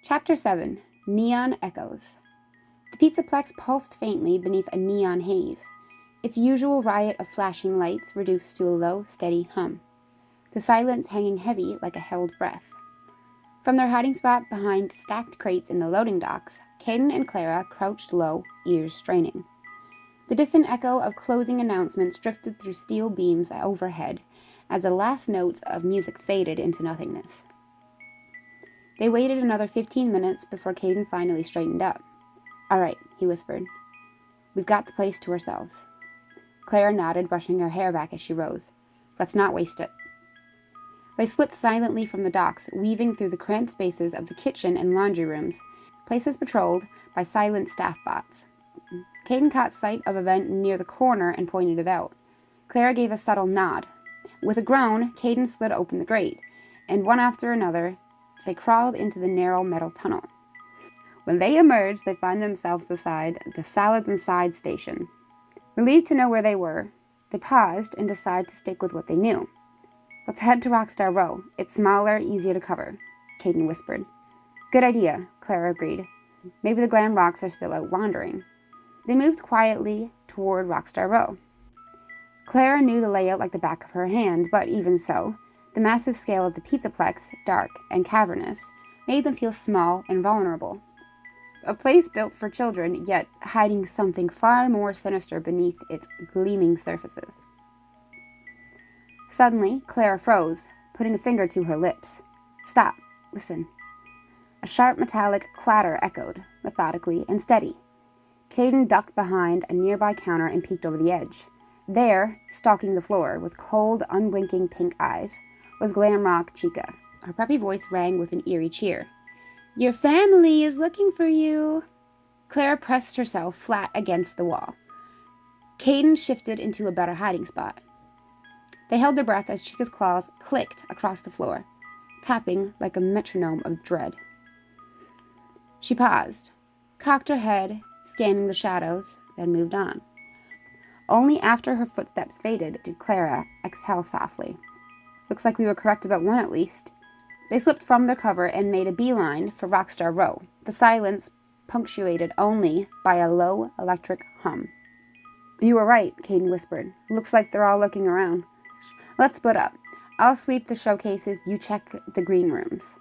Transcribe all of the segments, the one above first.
Chapter 7. Neon Echoes. The Pizzaplex pulsed faintly beneath a neon haze, its usual riot of flashing lights reduced to a low, steady hum, the silence hanging heavy like a held breath. From their hiding spot behind stacked crates in the loading docks, Caden and Claira crouched low, ears straining. The distant echo of closing announcements drifted through steel beams overhead as the last notes of music faded into nothingness. They waited another 15 minutes before Caden finally straightened up. "All right," he whispered. "We've got the place to ourselves." Claira nodded, brushing her hair back as she rose. "Let's not waste it." They slipped silently from the docks, weaving through the cramped spaces of the kitchen and laundry rooms, places patrolled by silent staff bots. Caden caught sight of a vent near the corner and pointed it out. Claira gave a subtle nod. With a groan, Caden slid open the grate, and one after another, they crawled into the narrow metal tunnel. When they emerged, they found themselves beside the Salads and Sides station. Relieved to know where they were, they paused and decided to stick with what they knew. "Let's head to Rockstar Row. It's smaller, easier to cover," Caden whispered. "Good idea," Claira agreed. "Maybe the Glam Rocks are still out wandering." They moved quietly toward Rockstar Row. Claira knew the layout like the back of her hand, but even so, the massive scale of the Pizzaplex, dark and cavernous, made them feel small and vulnerable. A place built for children, yet hiding something far more sinister beneath its gleaming surfaces. Suddenly, Claira froze, putting a finger to her lips. "Stop. Listen." A sharp metallic clatter echoed, methodically and steady. Caden ducked behind a nearby counter and peeked over the edge. There, stalking the floor, with cold, unblinking pink eyes, was Glamrock Chica. Her puppy voice rang with an eerie cheer. "Your family is looking for you." Claira pressed herself flat against the wall. Caden shifted into a better hiding spot. They held their breath as Chica's claws clicked across the floor, tapping like a metronome of dread. She paused, cocked her head, scanning the shadows, then moved on. Only after her footsteps faded did Claira exhale softly. "Looks like we were correct about one at least." They slipped from their cover and made a beeline for Rockstar Row, the silence punctuated only by a low electric hum. "You were right," Caden whispered. "Looks like they're all looking around. Let's split up. I'll sweep the showcases, you check the green rooms,"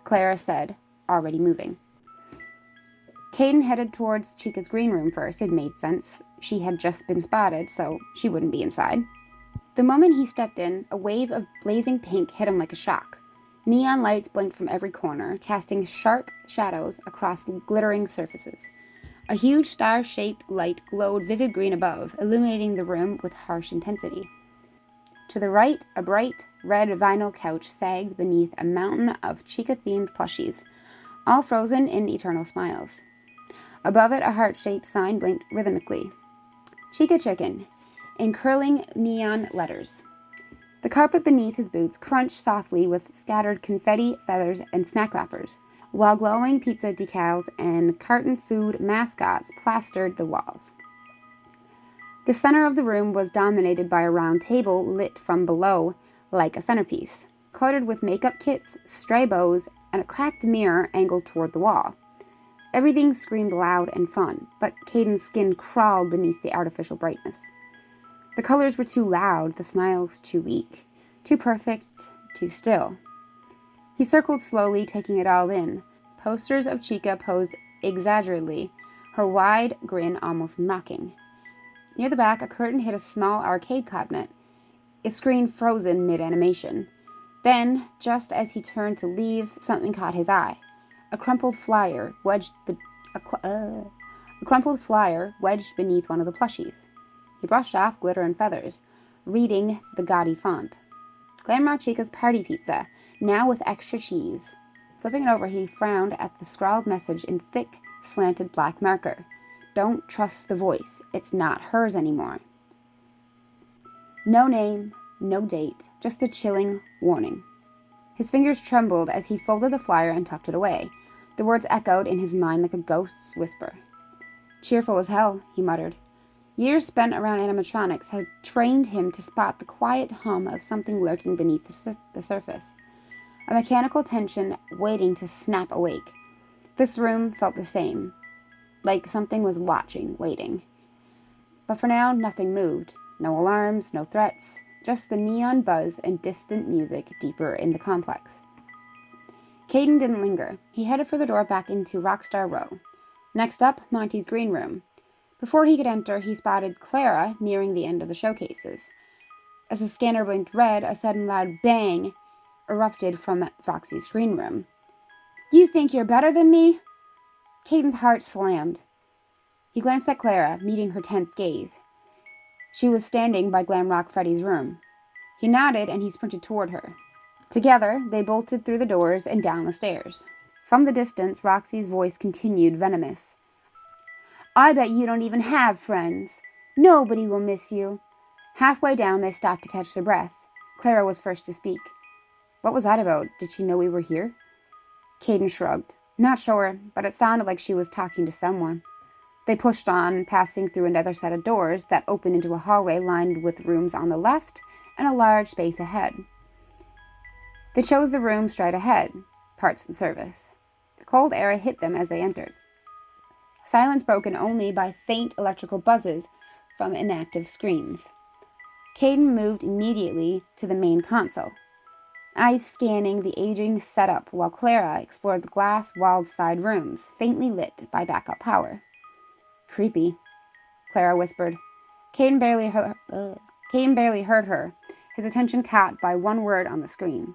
Claira said, already moving. Caden headed towards Chica's green room first. It made sense. She had just been spotted, so she wouldn't be inside. The moment he stepped in, a wave of blazing pink hit him like a shock. Neon lights blinked from every corner, casting sharp shadows across glittering surfaces. A huge star-shaped light glowed vivid green above, illuminating the room with harsh intensity. To the right, a bright red vinyl couch sagged beneath a mountain of Chica-themed plushies, all frozen in eternal smiles. Above it, a heart-shaped sign blinked rhythmically. "Chica Chicken," in curling neon letters. The carpet beneath his boots crunched softly with scattered confetti, feathers, and snack wrappers, while glowing pizza decals and carton food mascots plastered the walls. The center of the room was dominated by a round table lit from below like a centerpiece, cluttered with makeup kits, stray bows, and a cracked mirror angled toward the wall. Everything screamed loud and fun, but Caden's skin crawled beneath the artificial brightness. The colors were too loud, the smiles too weak, too perfect, too still. He circled slowly, taking it all in. Posters of Chica posed exaggeratedly, her wide grin almost mocking. Near the back, a curtain hid a small arcade cabinet, its screen frozen mid-animation. Then, just as he turned to leave, something caught his eye. A crumpled flyer wedged beneath one of the plushies. He brushed off glitter and feathers, reading the gaudy font. "Glamrock Chica's Party Pizza, now with extra cheese." Flipping it over, he frowned at the scrawled message in thick, slanted black marker. "Don't trust the voice. It's not hers anymore." No name, no date, just a chilling warning. His fingers trembled as he folded the flyer and tucked it away. The words echoed in his mind like a ghost's whisper. "Cheerful as hell," he muttered. Years spent around animatronics had trained him to spot the quiet hum of something lurking beneath the surface. a mechanical tension waiting to snap awake. This room felt the same, like something was watching, waiting. But for now, nothing moved. No alarms, no threats, just the neon buzz and distant music deeper in the complex. Caden didn't linger. He headed for the door back into Rockstar Row. Next up, Monty's green room. Before he could enter, he spotted Claira nearing the end of the showcases. As the scanner blinked red, a sudden loud bang erupted from Roxy's green room. "You think you're better than me?" Caden's heart slammed. He glanced at Claira, meeting her tense gaze. She was standing by Glam Rock Freddy's room. He nodded and he sprinted toward her. Together, they bolted through the doors and down the stairs. From the distance, Roxy's voice continued venomous. "I bet you don't even have friends. Nobody will miss you." Halfway down, they stopped to catch their breath. Claira was first to speak. "What was that about? Did she know we were here?" Caden shrugged. "Not sure, but it sounded like she was talking to someone." They pushed on, passing through another set of doors that opened into a hallway lined with rooms on the left and a large space ahead. They chose the room straight ahead, parts and service. The cold air hit them as they entered. Silence broken only by faint electrical buzzes from inactive screens. Caden moved immediately to the main console, eyes scanning the aging setup while Claira explored the glass-walled side rooms, faintly lit by backup power. "Creepy," Claira whispered. Caden barely heard her, his attention caught by one word on the screen.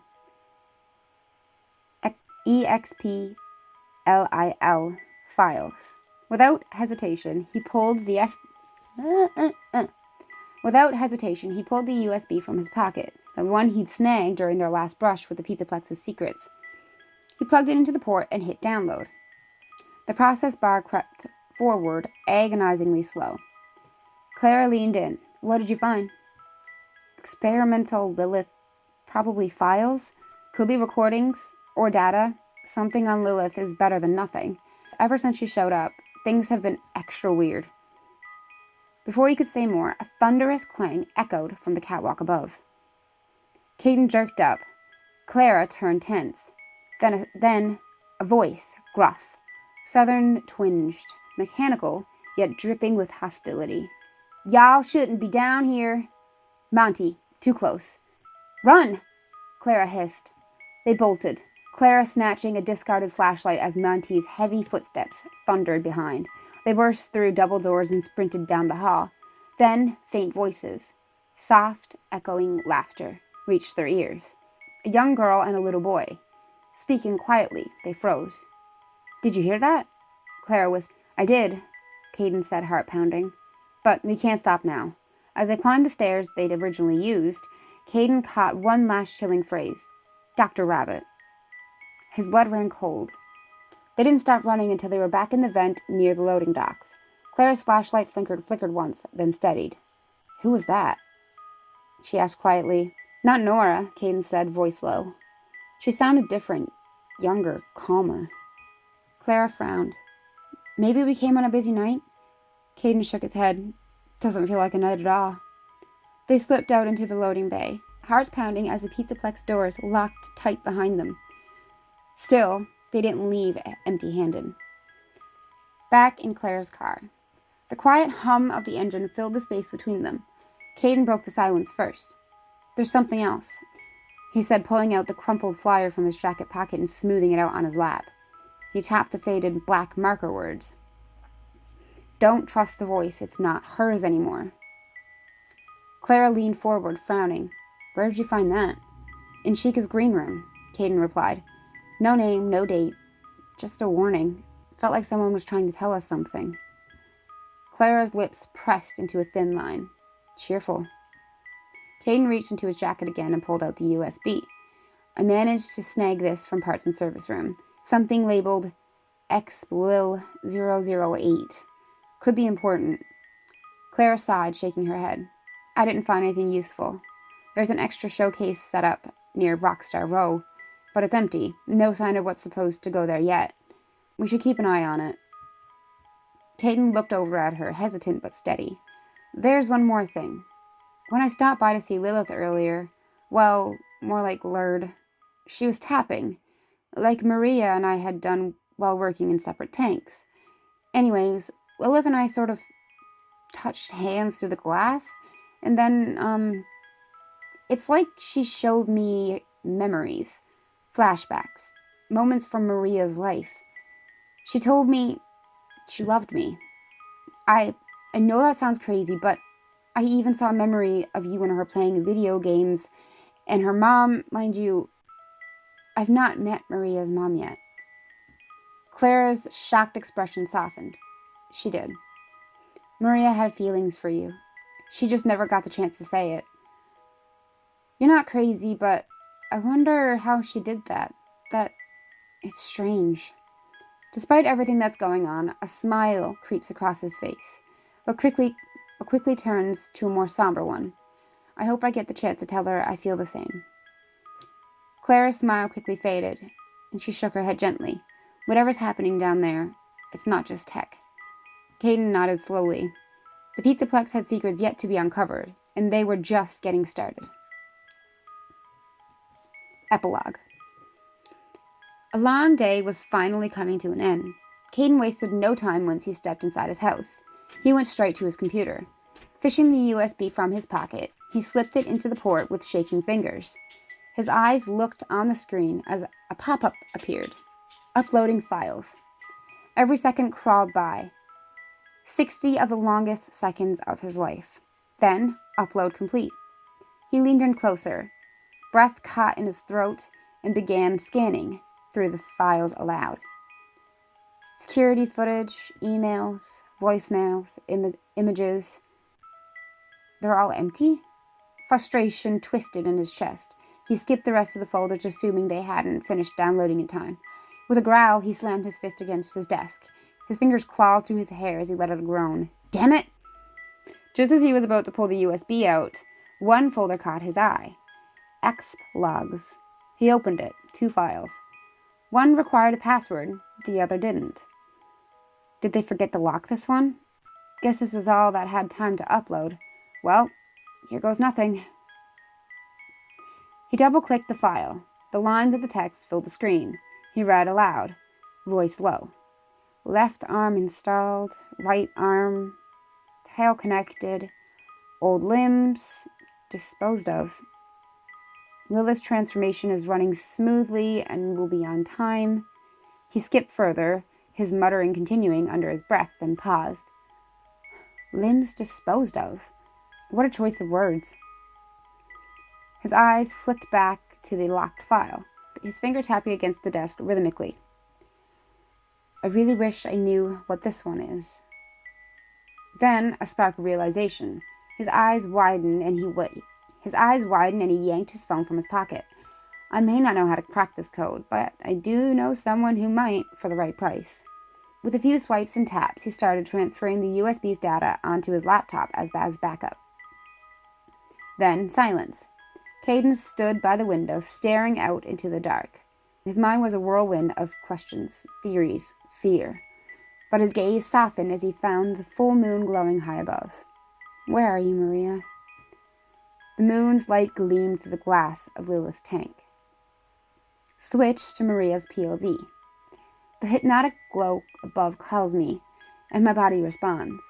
EXPLIL files. Without hesitation, he pulled the USB from his pocket, the one he'd snagged during their last brush with the Pizzaplex's secrets. He plugged it into the port and hit download. The process bar crept forward, agonizingly slow. Claira leaned in. "What did you find?" "Experimental Lilith, probably files. Could be recordings or data. Something on Lilith is better than nothing. Ever since she showed up, things have been extra weird." Before he could say more, a thunderous clang echoed from the catwalk above. Caden jerked up. Claira turned tense. Then a voice, gruff, southern-twinged, mechanical, yet dripping with hostility. "Y'all shouldn't be down here." "Monty, too close." "Run!" Claira hissed. They bolted, Claira snatching a discarded flashlight as Monty's heavy footsteps thundered behind. They burst through double doors and sprinted down the hall. Then faint voices, soft, echoing laughter, reached their ears. A young girl and a little boy. Speaking quietly, they froze. "Did you hear that?" Claira whispered. "I did," Caden said, heart pounding. "But we can't stop now." As they climbed the stairs they'd originally used, Caden caught one last chilling phrase. "Dr. Rabbit." His blood ran cold. They didn't stop running until they were back in the vent near the loading docks. Claira's flashlight flickered once, then steadied. "Who was that?" she asked quietly. "Not Nora," Caden said, voice low. She sounded different, younger, calmer. Claira frowned. "Maybe we came on a busy night?" Caden shook his head. "Doesn't feel like a night at all." They slipped out into the loading bay, hearts pounding as the Pizzaplex doors locked tight behind them. Still, they didn't leave empty-handed. Back in Claira's car. The quiet hum of the engine filled the space between them. Caden broke the silence first. "There's something else," he said, pulling out the crumpled flyer from his jacket pocket and smoothing it out on his lap. He tapped the faded black marker words. "Don't trust the voice. It's not hers anymore." Claira leaned forward, frowning. "Where did you find that?" "In Chica's green room," Caden replied. "No name, no date. Just a warning. Felt like someone was trying to tell us something." Claira's lips pressed into a thin line. Cheerful. Caden reached into his jacket again and pulled out the USB. "I managed to snag this from parts and service room. Something labeled XBLIL 008. Could be important." Claira sighed, shaking her head. "I didn't find anything useful. There's an extra showcase set up near Rockstar Row, but it's empty. No sign of what's supposed to go there yet. We should keep an eye on it." Caden looked over at her, hesitant but steady. "There's one more thing. When I stopped by to see Lilith earlier, well, more like lured, She was tapping, like Maria and I had done while working in separate tanks. Anyways, Lilith and I sort of touched hands through the glass, and then, it's like she showed me memories, flashbacks, moments from Maria's life. She told me she loved me. I know that sounds crazy, but I even saw a memory of you and her playing video games, and her mom, mind you, I've not met Maria's mom yet. Claira's shocked expression softened. She did. Maria had feelings for you. She just never got the chance to say it. You're not crazy, but I wonder how she did that. It's strange. Despite everything that's going on, a smile creeps across his face, but quickly turns to a more somber one. I hope I get the chance to tell her I feel the same. Clara's smile quickly faded, and she shook her head gently. Whatever's happening down there, it's not just tech. Caden nodded slowly. The Pizzaplex had secrets yet to be uncovered, and they were just getting started. Epilogue. A long day was finally coming to an end. Caden wasted no time once he stepped inside his house. He went straight to his computer. Fishing the USB from his pocket, he slipped it into the port with shaking fingers. His eyes looked on the screen as a pop-up appeared. Uploading files. Every second crawled by. 60 of the longest seconds of his life. Then, upload complete. He leaned in closer. Breath caught in his throat and began scanning through the files aloud. Security footage, emails, voicemails, images. They're all empty? Frustration twisted in his chest. He skipped the rest of the folders, assuming they hadn't finished downloading in time. With a growl, he slammed his fist against his desk. His fingers clawed through his hair as he let out a groan. Damn it! Just as he was about to pull the USB out, one folder caught his eye. Exp logs. He opened it. 2 files. One required a password, the other didn't. Did they forget to lock this one? Guess this is all that had time to upload. Well, here goes nothing. He double-clicked the file. The lines of the text filled the screen. He read aloud, voice low. Left arm installed, right arm, tail connected, old limbs disposed of. Lilith's transformation is running smoothly and will be on time. He skipped further, his muttering continuing under his breath, then paused. Limbs disposed of? What a choice of words. His eyes flicked back to the locked file, his finger tapping against the desk rhythmically. I really wish I knew what this one is. Then a spark of realization. His eyes widened and he yanked his phone from his pocket. I may not know how to crack this code, but I do know someone who might for the right price. With a few swipes and taps, he started transferring the USB's data onto his laptop as backup. Then silence. Caden stood by the window, staring out into the dark. His mind was a whirlwind of questions, theories, fear. But his gaze softened as he found the full moon glowing high above. Where are you, Maria? The moon's light gleamed through the glass of Lilith's tank. Switch to Maria's POV. The hypnotic glow above calls me, and my body responds.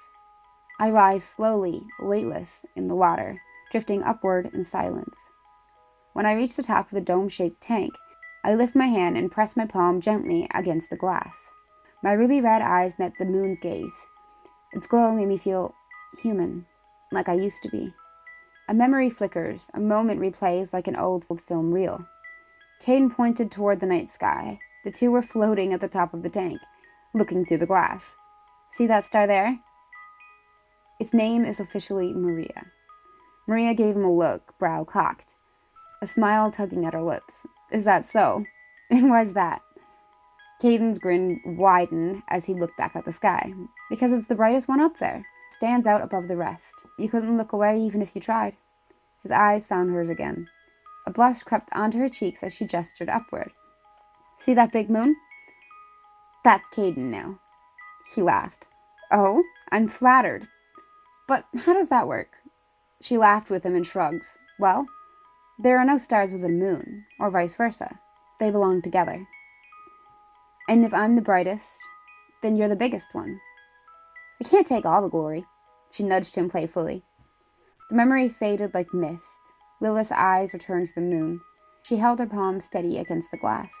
I rise slowly, weightless, in the water, drifting upward in silence. When I reach the top of the dome-shaped tank, I lift my hand and press my palm gently against the glass. My ruby-red eyes met the moon's gaze. Its glow made me feel human, like I used to be. A memory flickers, a moment replays like an old film reel. Caden pointed toward the night sky. The two were floating at the top of the tank, looking through the glass. See that star there? Its name is officially Maria. Maria gave him a look, brow cocked, a smile tugging at her lips. Is that so? And why's that? Caden's grin widened as he looked back at the sky. Because it's the brightest one up there. It stands out above the rest. You couldn't look away even if you tried. His eyes found hers again. A blush crept onto her cheeks as she gestured upward. See that big moon? That's Caden now. He laughed. Oh, I'm flattered. But how does that work? She laughed with him and shrugged. Well, there are no stars with a moon, or vice versa. They belong together. And if I'm the brightest, then you're the biggest one. I can't take all the glory. She nudged him playfully. The memory faded like mist. Lilith's eyes returned to the moon. She held her palm steady against the glass.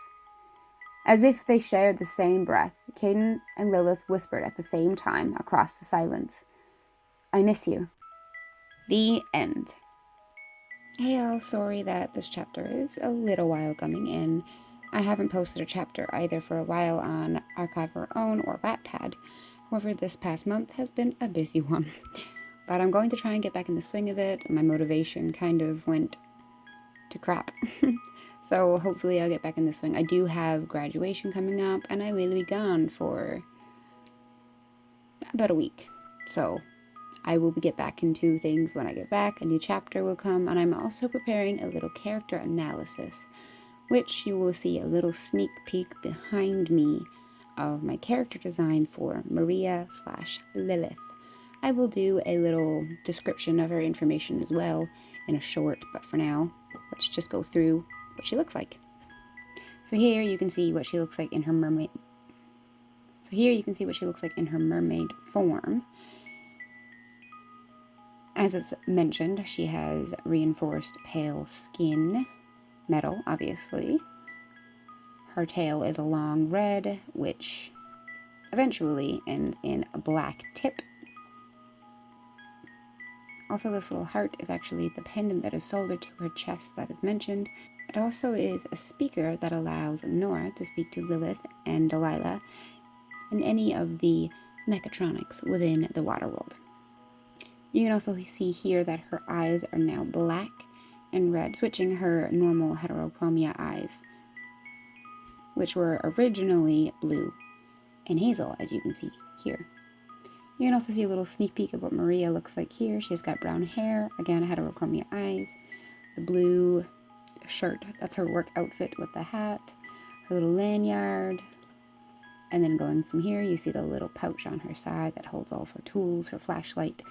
As if they shared the same breath, Caden and Lilith whispered at the same time across the silence. I miss you. The end. Hey all, sorry that this chapter is a little while coming in. I haven't posted a chapter either for a while on Archive Our Own or Wattpad. However, this past month has been a busy one. But I'm going to try and get back in the swing of it. My motivation kind of went to crap. So hopefully I'll get back in the swing. I do have graduation coming up and I will be gone for about a week. So I will get back into things when I get back. A new chapter will come, and I'm also preparing a little character analysis, which you will see a little sneak peek behind me of my character design for Maria/Lilith. I will do a little description of her information as well in a short, but for now, let's just go through what she looks like. So here you can see what she looks like in her mermaid. Form. As it's mentioned, she has reinforced pale skin, metal, obviously. Her tail is a long red, which eventually ends in a black tip. Also, this little heart is actually the pendant that is soldered to her chest that is mentioned. It also is a speaker that allows Nora to speak to Lilith and Delilah and any of the mechatronics within the water world. You can also see here that her eyes are now black and red, switching her normal heterochromia eyes, which were originally blue and hazel, as you can see here. You can also see a little sneak peek of what Maria looks like here. She's got brown hair, again, heterochromia eyes, the blue shirt, that's her work outfit with the hat, her little lanyard, and then going from here, you see the little pouch on her side that holds all of her tools, her flashlight.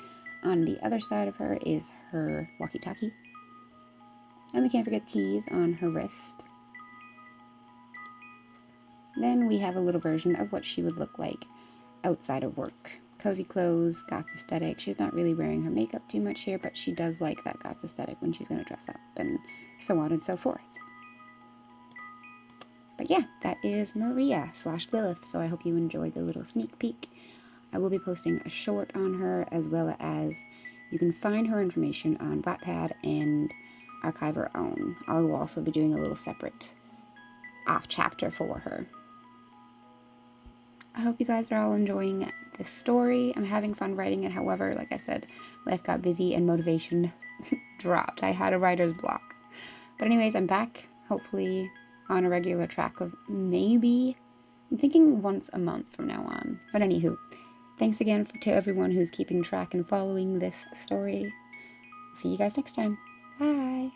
On the other side of her is her walkie-talkie. And we can't forget the keys on her wrist. Then we have a little version of what she would look like outside of work. Cozy clothes, goth aesthetic. She's not really wearing her makeup too much here, but she does like that goth aesthetic when she's going to dress up, and so on and so forth. But yeah, that is Maria/Lilith, so I hope you enjoyed the little sneak peek. I will be posting a short on her, as well as you can find her information on Wattpad and Archive Our Own. I will also be doing a little separate off chapter for her. I hope you guys are all enjoying this story. I'm having fun writing it. However, like I said, life got busy and motivation dropped. I had a writer's block. But anyways, I'm back, hopefully on a regular track of maybe, I'm thinking once a month from now on. But anywho, thanks again to everyone who's keeping track and following this story. See you guys next time. Bye!